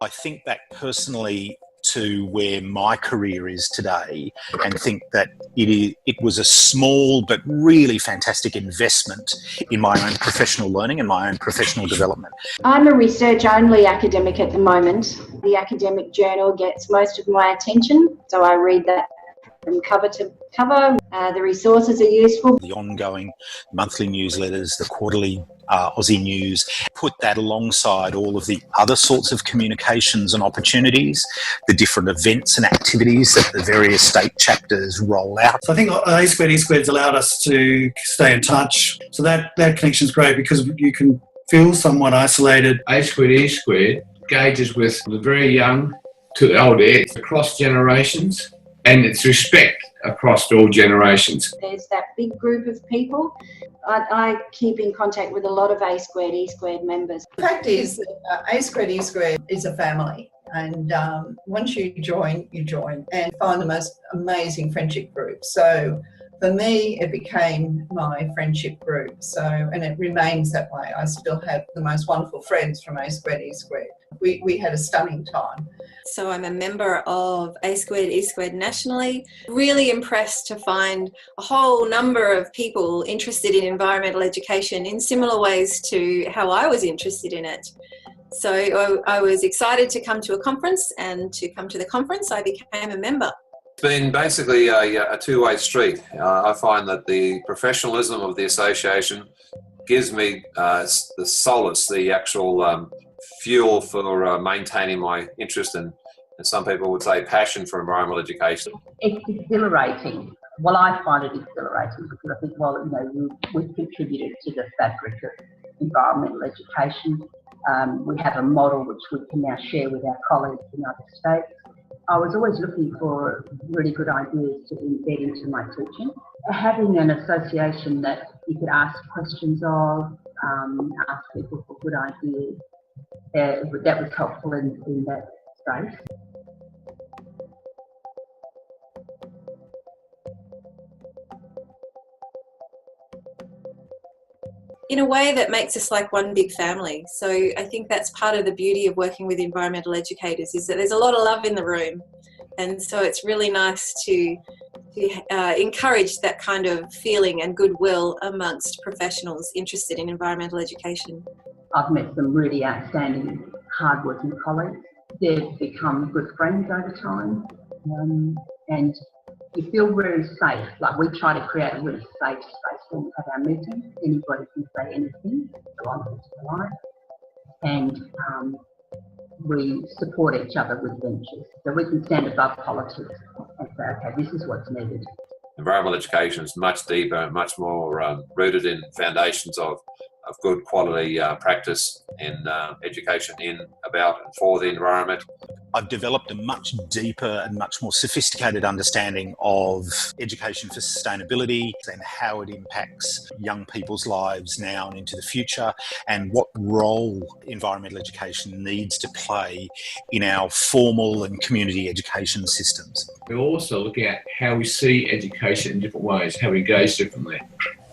I think back personally to where my career is today and think that it was a small but really fantastic investment in my own professional learning and my own professional development. I'm a research-only academic at the moment. The academic journal gets most of my attention, so I read that from cover to cover. The resources are useful. The ongoing monthly newsletters, the quarterly Aussie News, put that alongside all of the other sorts of communications and opportunities, the different events and activities that the various state chapters roll out. So I think A Squared, E Squared has allowed us to stay in touch. So that connection is great because you can feel somewhat isolated. A Squared, E Squared engages with the very young to the older, it's across generations, and it's respect across all generations. There's that big group of people. I keep in contact with a lot of A Squared, E Squared members. The fact is that A Squared, E Squared is a family, and once you join and find the most amazing friendship group. So for me, it became my friendship group. And it remains that way. I still have the most wonderful friends from A Squared, E Squared. We had a stunning time. So I'm a member of A Squared, E Squared nationally. Really impressed to find a whole number of people interested in environmental education in similar ways to how I was interested in it. So I was excited to come to a conference, and to come to the conference I became a member. It's been basically a two-way street. I find that the professionalism of the association gives me the solace, the actual fuel for maintaining my interest and some people would say passion for environmental education. It's exhilarating. Well, I find it exhilarating because I think, we've contributed to the fabric of environmental education. We have a model which we can now share with our colleagues in other states. I was always looking for really good ideas to embed into my teaching. Having an association that you could ask questions of, ask people for good ideas, that was helpful in that space. In a way that makes us like one big family. So I think that's part of the beauty of working with environmental educators, is that there's a lot of love in the room. And so it's really nice to encourage that kind of feeling and goodwill amongst professionals interested in environmental education. I've met some really outstanding, hardworking colleagues. They've become good friends over time, and you feel very safe. Like, we try to create a really safe space when we have our meetings. Anybody can say anything, so long as it's polite. And we support each other with ventures. So we can stand above politics and say, okay, this is what's needed. Environmental education is much deeper, much more rooted in foundations of good quality practice in education in, about and for the environment. I've developed a much deeper and much more sophisticated understanding of education for sustainability and how it impacts young people's lives now and into the future, and what role environmental education needs to play in our formal and community education systems. We're also looking at how we see education in different ways, how we engage differently.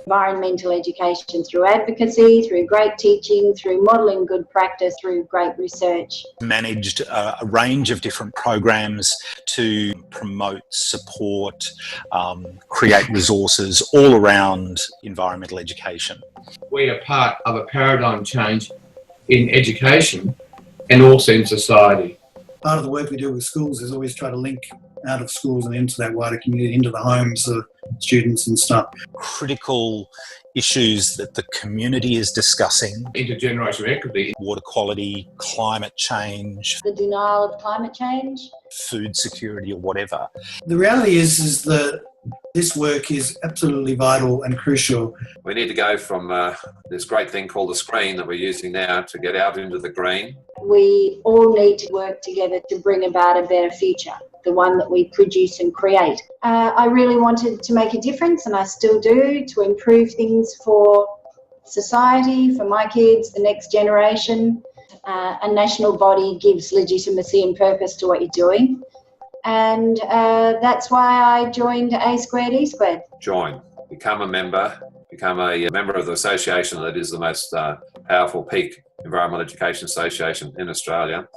Environmental education through advocacy, through great teaching, through modelling good practice, through great research. Managed a range of different programs to promote, support, create resources all around environmental education. We are part of a paradigm change in education and also in society. Part of the work we do with schools is always try to link out of schools and into that wider community, into the homes of students and stuff. Critical issues that the community is discussing. Intergenerational equity. Water quality, climate change. The denial of climate change. Food security or whatever. The reality is that this work is absolutely vital and crucial. We need to go from this great thing called the screen that we're using now to get out into the green. We all need to work together to bring about a better future, the one that we produce and create. I really wanted to make a difference, and I still do, to improve things for society, for my kids, the next generation. A national body gives legitimacy and purpose to what you're doing. And that's why I joined A Squared, E Squared. Join, become a member of the association that is the most powerful peak environmental education association in Australia.